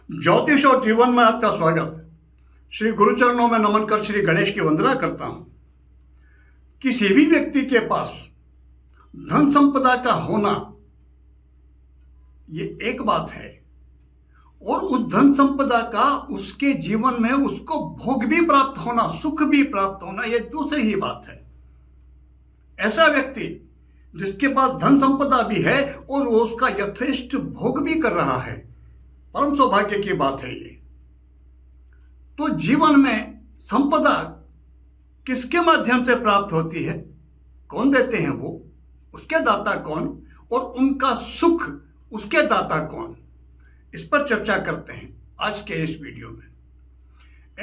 ज्योतिष और जीवन में आपका स्वागत है। श्री गुरुचरणों में नमन कर श्री गणेश की वंदना करता हूं। किसी भी व्यक्ति के पास धन संपदा का होना ये एक बात है, और उस धन संपदा का उसके जीवन में उसको भोग भी प्राप्त होना, सुख भी प्राप्त होना, ये दूसरी ही बात है। ऐसा व्यक्ति जिसके पास धन संपदा भी है और वो उसका यथेष्ट भोग भी कर रहा है, परम सौभाग्य की बात है ये। तो जीवन में संपदा किसके माध्यम से प्राप्त होती है, कौन देते हैं वो, उसके दाता कौन, और उनका सुख उसके दाता कौन, इस पर चर्चा करते हैं आज के इस वीडियो में।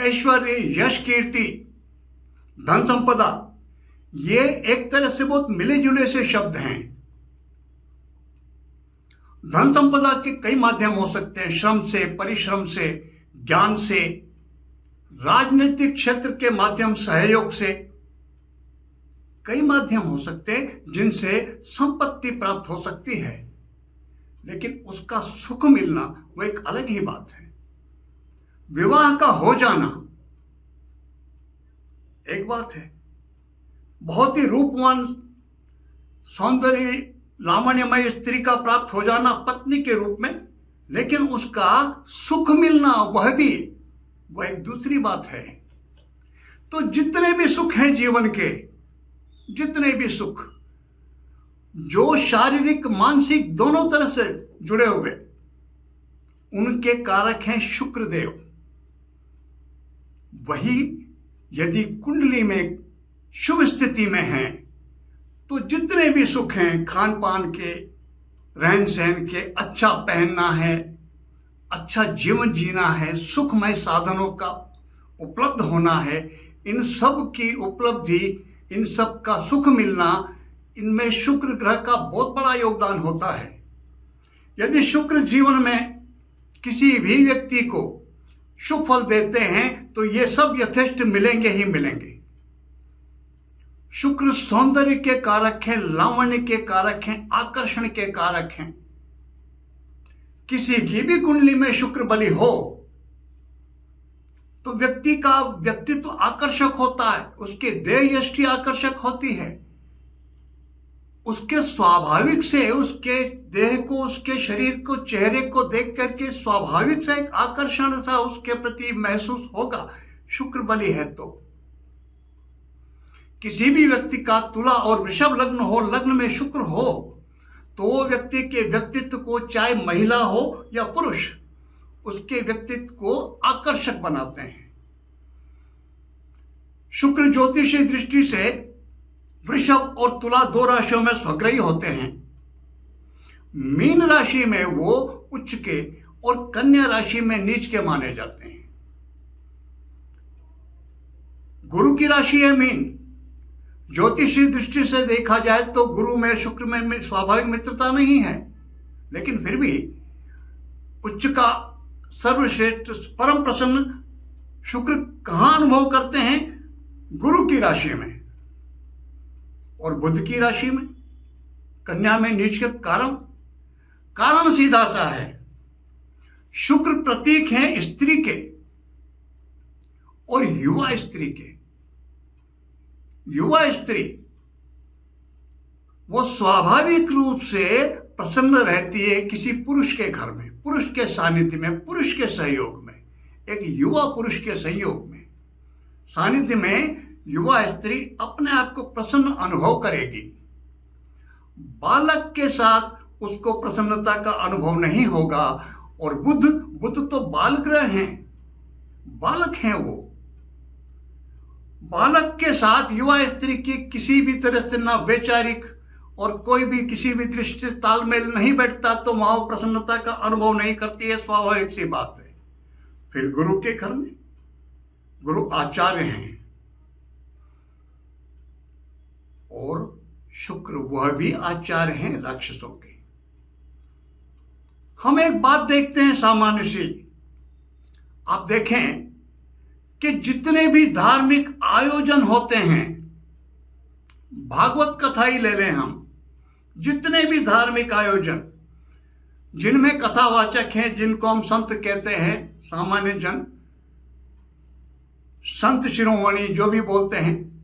ऐश्वर्य, यश, कीर्ति, धन संपदा, ये एक तरह से बहुत मिले जुले से शब्द हैं। धन संपदा के कई माध्यम हो सकते हैं, श्रम से, परिश्रम से, ज्ञान से, राजनीतिक क्षेत्र के माध्यम, सहयोग से, कई माध्यम हो सकते हैं जिनसे संपत्ति प्राप्त हो सकती है। लेकिन उसका सुख मिलना वो एक अलग ही बात है। विवाह का हो जाना एक बात है, बहुत ही रूपवान, सौंदर्य, लावण्यमय स्त्री का प्राप्त हो जाना पत्नी के रूप में, लेकिन उसका सुख मिलना वह एक दूसरी बात है। तो जितने भी सुख हैं जीवन के, जितने भी सुख जो शारीरिक मानसिक दोनों तरह से जुड़े हुए, उनके कारक हैं शुक्रदेव। वही यदि कुंडली में शुभ स्थिति में है तो जितने भी सुख हैं, खान पान के, रहन सहन के, अच्छा पहनना है, अच्छा जीवन जीना है, सुखमय साधनों का उपलब्ध होना है, इन सब की उपलब्धि, इन सब का सुख मिलना, इनमें शुक्र ग्रह का बहुत बड़ा योगदान होता है। यदि शुक्र जीवन में किसी भी व्यक्ति को शुभ फल देते हैं तो ये सब यथेष्ट मिलेंगे ही मिलेंगे। शुक्र सौंदर्य के कारक हैं, लावण्य के कारक हैं, आकर्षण के कारक हैं। किसी की भी कुंडली में शुक्र बली हो तो व्यक्ति का व्यक्तित्व आकर्षक होता है, उसके देह यष्टि आकर्षक होती है, उसके स्वाभाविक से उसके देह को, उसके शरीर को, चेहरे को देख करके स्वाभाविक से एक आकर्षण सा उसके प्रति महसूस होगा, शुक्र बली है। तो किसी भी व्यक्ति का तुला और वृषभ लग्न हो, लग्न में शुक्र हो, तो वो व्यक्ति के व्यक्तित्व को, चाहे महिला हो या पुरुष, उसके व्यक्तित्व को आकर्षक बनाते हैं। शुक्र ज्योतिषी दृष्टि से वृषभ और तुला दो राशियों में स्वग्रही होते हैं। मीन राशि में वो उच्च के और कन्या राशि में नीच के माने जाते हैं। गुरु की राशि है मीन। ज्योतिषी दृष्टि से देखा जाए तो गुरु में, शुक्र में स्वाभाविक मित्रता नहीं है, लेकिन फिर भी उच्च का सर्वश्रेष्ठ परम प्रसन्न शुक्र कहां अनुभव करते हैं? गुरु की राशि में और बुध की राशि में, कन्या में नीच के कारण सीधा सा है। शुक्र प्रतीक हैं स्त्री के और युवा स्त्री के। युवा स्त्री वो स्वाभाविक रूप से प्रसन्न रहती है किसी पुरुष के घर में, पुरुष के सानिध्य में, पुरुष के सहयोग में, एक युवा पुरुष के सहयोग में, सानिध्य में युवा स्त्री अपने आप को प्रसन्न अनुभव करेगी। बालक के साथ उसको प्रसन्नता का अनुभव नहीं होगा। और बुध तो बाल ग्रह हैं, बालक हैं वो। बालक के साथ युवा स्त्री की किसी भी तरह से ना वैचारिक और कोई भी किसी भी दृष्टि से तालमेल नहीं बैठता, तो वहां प्रसन्नता का अनुभव नहीं करती है, स्वाभाविक सी बात है। फिर गुरु के घर में गुरु आचार्य हैं और शुक्र वह भी आचार्य हैं राक्षसों के। हम एक बात देखते हैं सामान्य सी, आप देखें कि जितने भी धार्मिक आयोजन होते हैं, भागवत कथा ही ले लें हम, जितने भी धार्मिक आयोजन, जिनमें कथावाचक हैं, जिनको हम संत कहते हैं, सामान्य जन, संत शिरोमणि जो भी बोलते हैं,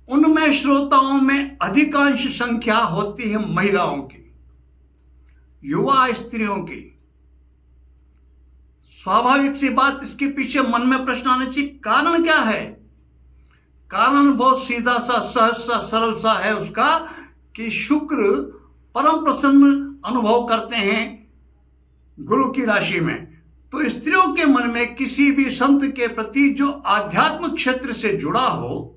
उनमें श्रोताओं में अधिकांश संख्या होती है महिलाओं की, युवा स्त्रियों की। स्वाभाविक सी बात, इसके पीछे मन में प्रश्न आना चाहिए, कारण क्या है? कारण बहुत सीधा सा, सहज सा, सरल सा है उसका, कि शुक्र परम प्रसन्न अनुभव करते हैं गुरु की राशि में। तो स्त्रियों के मन में किसी भी संत के प्रति जो आध्यात्मिक क्षेत्र से जुड़ा हो,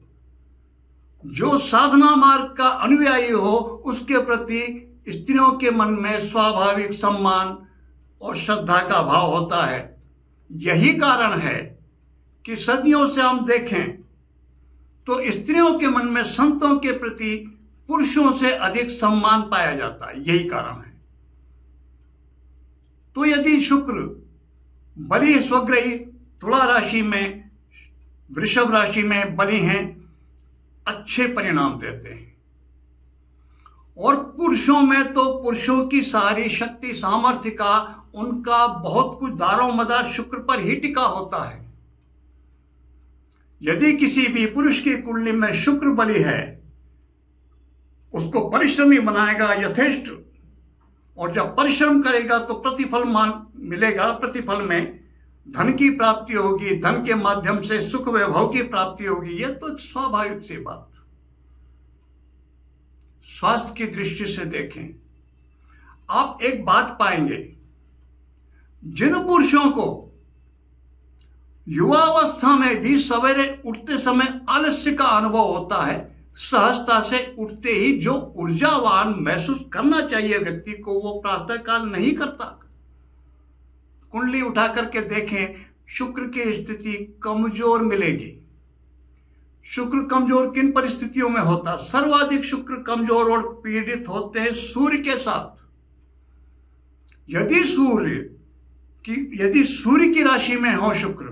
जो साधना मार्ग का अनुयायी हो, उसके प्रति स्त्रियों के मन में स्वाभाविक सम्मान और श्रद्धा का भाव होता है। यही कारण है कि सदियों से हम देखें तो स्त्रियों के मन में संतों के प्रति पुरुषों से अधिक सम्मान पाया जाता है। यही कारण है। तो यदि शुक्र बलि स्वग्रही तुला राशि में, वृषभ राशि में बलि हैं, अच्छे परिणाम देते हैं। और पुरुषों में तो पुरुषों की सारी शक्ति सामर्थ्य का, उनका बहुत कुछ दारोमदार शुक्र पर ही टिका होता है। यदि किसी भी पुरुष की कुंडली में शुक्र बलि है, उसको परिश्रमी बनाएगा यथेष्ट, और जब परिश्रम करेगा तो प्रतिफल मिलेगा। प्रतिफल में धन की प्राप्ति होगी, धन के माध्यम से सुख वैभव की प्राप्ति होगी। यह तो स्वाभाविक सी बात। स्वास्थ्य की दृष्टि से देखें, आप एक बात पाएंगे, जिन पुरुषों को युवावस्था में भी सवेरे उठते समय आलस्य का अनुभव होता है, सहजता से उठते ही जो ऊर्जावान महसूस करना चाहिए व्यक्ति को, वो प्रातःकाल नहीं करता। कुंडली उठा करके देखें, शुक्र की स्थिति कमजोर मिलेगी। शुक्र कमजोर किन परिस्थितियों में होता? सर्वाधिक शुक्र कमजोर और पीड़ित होते हैं सूर्य के साथ। यदि सूर्य की राशि में हो शुक्र,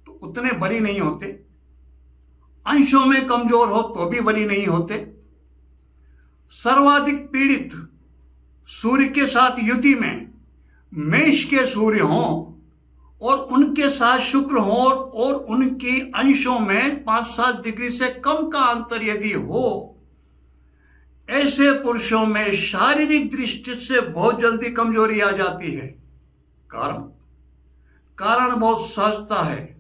तो उतने बली नहीं होते। अंशों में कमजोर हो तो भी बली नहीं होते। सर्वाधिक पीड़ित सूर्य के साथ युति में मेष के सूर्य हों और उनके साथ शुक्र हो, और उनके अंशों में 5-7 डिग्री से कम का अंतर यदि हो, ऐसे पुरुषों में शारीरिक दृष्टि से बहुत जल्दी कमजोरी आ जाती है। कारण बहुत सहजता है।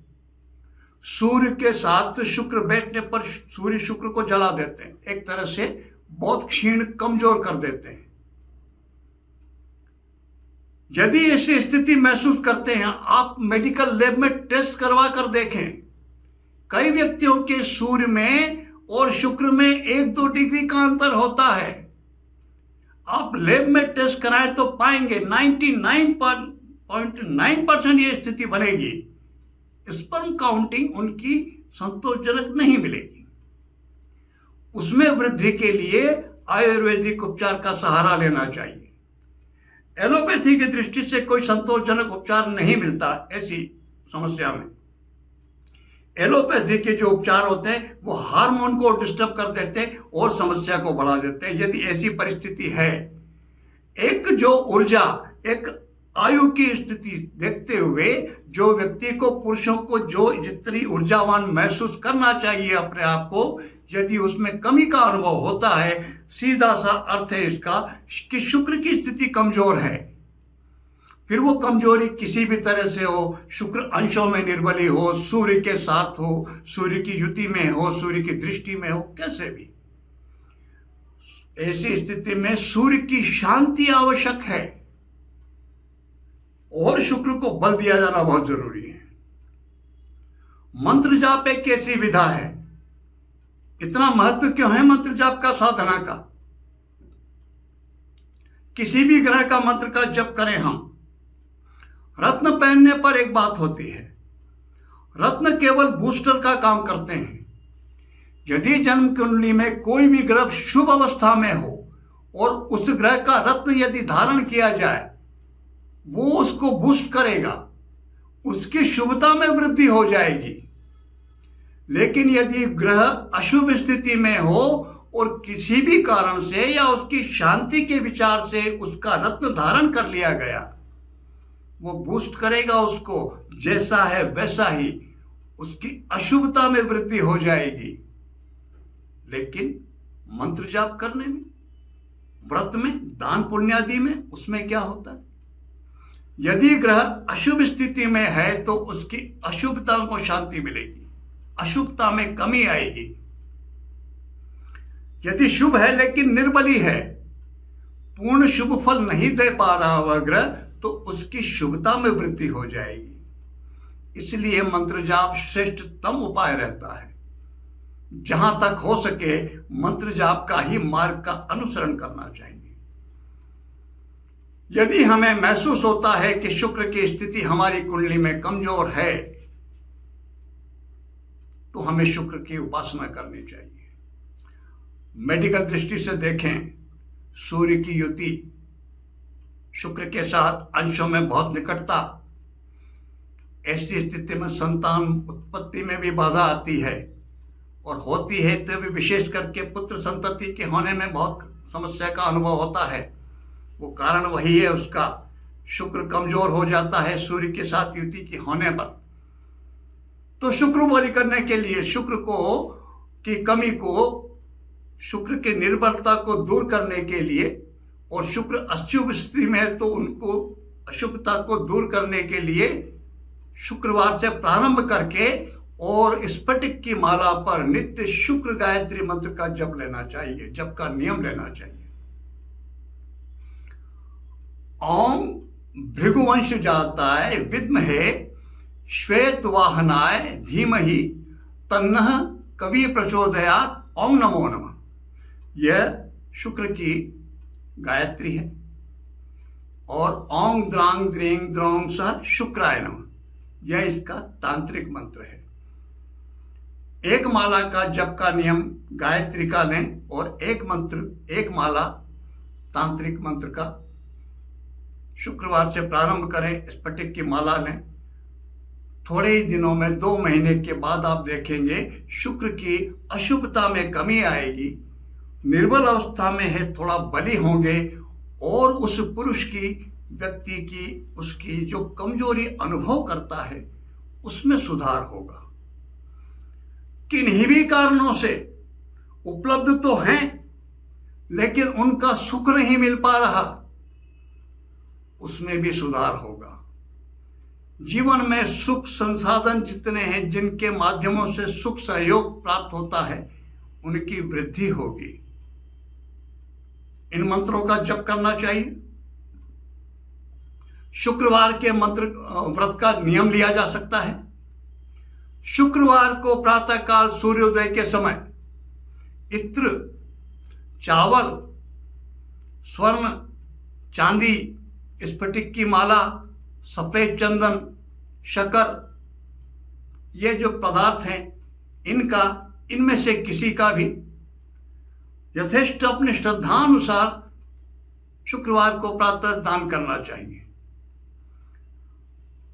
सूर्य के साथ शुक्र बैठने पर सूर्य शुक्र को जला देते हैं, एक तरह से बहुत क्षीण कमजोर कर देते हैं। यदि ऐसी स्थिति महसूस करते हैं, आप मेडिकल लैब में टेस्ट करवा कर देखें। कई व्यक्तियों के सूर्य में और शुक्र में 1-2 डिग्री का अंतर होता है। आप लैब में टेस्ट कराएं तो पाएंगे 99.9% ये स्थिति बनेगी। स्पर्म काउंटिंग उनकी संतोषजनक नहीं मिलेगी। उसमें वृद्धि के लिए आयुर्वेदिक उपचार का सहारा लेना चाहिए। एलोपैथी की दृष्टि से कोई संतोषजनक उपचार नहीं मिलता ऐसी समस्या में। एलोपैथी के जो उपचार होते हैं वो हार्मोन को डिस्टर्ब कर देते हैं और समस्या को बढ़ा देते हैं। यदि ऐसी परिस्थिति है, एक जो ऊर्जा, एक आयु की स्थिति देखते हुए जो व्यक्ति को, पुरुषों को जो जितनी ऊर्जावान महसूस करना चाहिए अपने आप को, यदि उसमें कमी का अनुभव होता है, सीधा सा अर्थ है इसका कि शुक्र की स्थिति कमजोर है। फिर वो कमजोरी किसी भी तरह से हो, शुक्र अंशों में निर्बली हो, सूर्य के साथ हो, सूर्य की युति में हो, सूर्य की दृष्टि में हो, कैसे भी, ऐसी स्थिति में सूर्य की शांति आवश्यक है और शुक्र को बल दिया जाना बहुत जरूरी है। मंत्र जाप एक ऐसी विधा है। इतना महत्व क्यों है मंत्र जाप का, साधना का? किसी भी ग्रह का मंत्र का जप करें हम, रत्न पहनने पर एक बात होती है, रत्न केवल बूस्टर का काम करते हैं। यदि जन्म कुंडली में कोई भी ग्रह शुभ अवस्था में हो और उस ग्रह का रत्न यदि धारण किया जाए, वो उसको बूस्ट करेगा, उसकी शुभता में वृद्धि हो जाएगी। लेकिन यदि ग्रह अशुभ स्थिति में हो और किसी भी कारण से या उसकी शांति के विचार से उसका रत्न धारण कर लिया गया, वो बूस्ट करेगा उसको, जैसा है वैसा ही उसकी अशुभता में वृद्धि हो जाएगी। लेकिन मंत्र जाप करने में, व्रत में, दान पुण्यादि में, उसमें क्या होता है? यदि ग्रह अशुभ स्थिति में है तो उसकी अशुभता को शांति मिलेगी, अशुभता में कमी आएगी। यदि शुभ है लेकिन निर्बली है, पूर्ण शुभ फल नहीं दे पा रहा वह ग्रह, तो उसकी शुभता में वृद्धि हो जाएगी। इसलिए मंत्र जाप श्रेष्ठतम उपाय रहता है। जहां तक हो सके मंत्र जाप का ही मार्ग का अनुसरण करना चाहिए। यदि हमें महसूस होता है कि शुक्र की स्थिति हमारी कुंडली में कमजोर है, तो हमें शुक्र की उपासना करनी चाहिए। मेडिकल दृष्टि से देखें, सूर्य की युति शुक्र के साथ अंशों में बहुत निकटता, ऐसी स्थिति में संतान उत्पत्ति में भी बाधा आती है, और होती है तो भी विशेष करके पुत्र संतति के होने में बहुत समस्या का अनुभव होता है। वो कारण वही है उसका, शुक्र कमजोर हो जाता है सूर्य के साथ युति के होने पर। तो शुक्र बलि करने के लिए, शुक्र को की कमी को, शुक्र की निर्बलता को दूर करने के लिए, और शुक्र अशुभ स्थिति में है तो उनको अशुभता को दूर करने के लिए शुक्रवार से प्रारंभ करके और स्फटिक की माला पर नित्य शुक्र गायत्री मंत्र का जप लेना चाहिए, जप का नियम लेना चाहिए। ओम भृगुवंश जाताय विद्महे श्वेत वाहनाय धीमहि तन्नः कवि प्रचोदयात्। ओम नमो नमः। यह शुक्र की गायत्री है। और ओम द्रांग द्रींग द्रोंग सह शुक्राय नमः, यह इसका तांत्रिक मंत्र है। एक माला का जप का नियम गायत्री का लें और एक मंत्र, एक माला तांत्रिक मंत्र का शुक्रवार से प्रारंभ करें। स्फटिक की माला लें। थोड़े ही दिनों में, 2 महीने के बाद आप देखेंगे शुक्र की अशुभता में कमी आएगी, निर्बल अवस्था में है, थोड़ा बली होंगे, और उस पुरुष की, व्यक्ति की, उसकी जो कमजोरी अनुभव करता है उसमें सुधार होगा। किन्हीं भी कारणों से उपलब्ध तो हैं लेकिन उनका सुख नहीं मिल पा रहा, उसमें भी सुधार होगा। जीवन में सुख संसाधन जितने हैं, जिनके माध्यमों से सुख सहयोग प्राप्त होता है, उनकी वृद्धि होगी। इन मंत्रों का जप करना चाहिए। शुक्रवार के मंत्र व्रत का नियम लिया जा सकता है। शुक्रवार को प्रातःकाल सूर्योदय के समय इत्र, चावल, स्वर्ण, चांदी, स्फटिक की माला, सफेद चंदन, शक्कर, ये जो पदार्थ हैं, इनमें से किसी का भी यथेष्ट अपनी श्रद्धानुसार शुक्रवार को प्रातः दान करना चाहिए।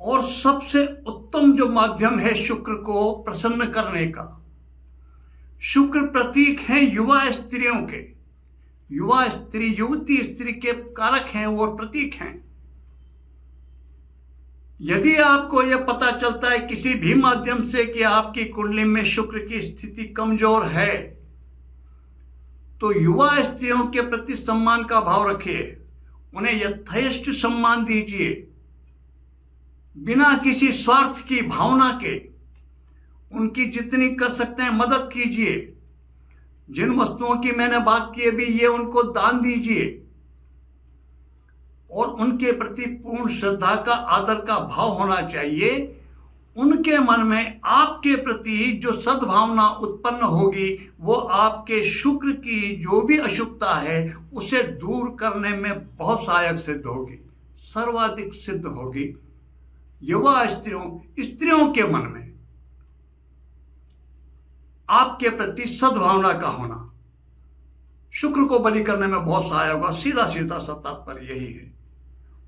और सबसे उत्तम जो माध्यम है शुक्र को प्रसन्न करने का, शुक्र प्रतीक है युवा स्त्रियों के, युवा स्त्री, युवती स्त्री के कारक हैं और प्रतीक हैं। यदि आपको यह पता चलता है किसी भी माध्यम से कि आपकी कुंडली में शुक्र की स्थिति कमजोर है, तो युवा स्त्रियों के प्रति सम्मान का भाव रखिए, उन्हें यथेष्ट सम्मान दीजिए, बिना किसी स्वार्थ की भावना के उनकी जितनी कर सकते हैं मदद कीजिए। जिन वस्तुओं की मैंने बात की अभी, ये उनको दान दीजिए, और उनके प्रति पूर्ण श्रद्धा का, आदर का भाव होना चाहिए। उनके मन में आपके प्रति जो सद्भावना उत्पन्न होगी, वो आपके शुक्र की जो भी अशुभता है उसे दूर करने में बहुत सहायक सिद्ध होगी, सर्वाधिक सिद्ध होगी। युवा स्त्रियों के मन में आपके प्रति सद्भावना का होना शुक्र को बलि करने में बहुत सहायक होगा। सीधा सीधा सा तात्पर्य यही है।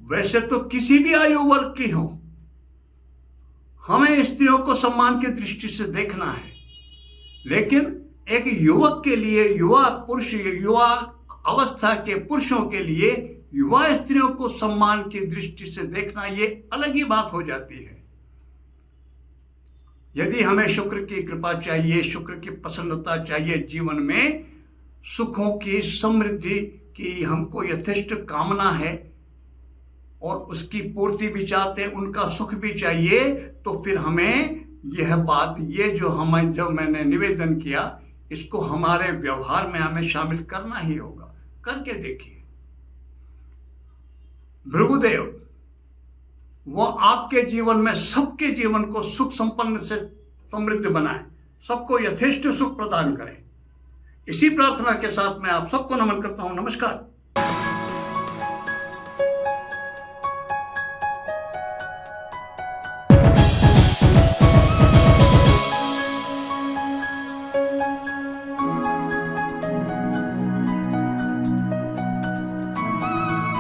वैसे तो किसी भी आयु वर्ग की हो, हमें स्त्रियों को सम्मान की दृष्टि से देखना है, लेकिन एक युवक के लिए, युवा पुरुष, युवा अवस्था के पुरुषों के लिए युवा स्त्रियों को सम्मान की दृष्टि से देखना, ये अलग ही बात हो जाती है। यदि हमें शुक्र की कृपा चाहिए, शुक्र की प्रसन्नता चाहिए, जीवन में सुखों की, समृद्धि की हमको यथेष्ट कामना है और उसकी पूर्ति भी चाहते हैं, उनका सुख भी चाहिए, तो फिर हमें यह बात, ये जो मैंने निवेदन किया, इसको हमारे व्यवहार में हमें शामिल करना ही होगा। करके देखिए। भृगुदेव वो आपके जीवन में सबके जीवन को सुख संपन्न से समृद्ध बनाए, सबको यथेष्ट सुख प्रदान करें। इसी प्रार्थना के साथ मैं आप सबको नमन करता हूं। नमस्कार।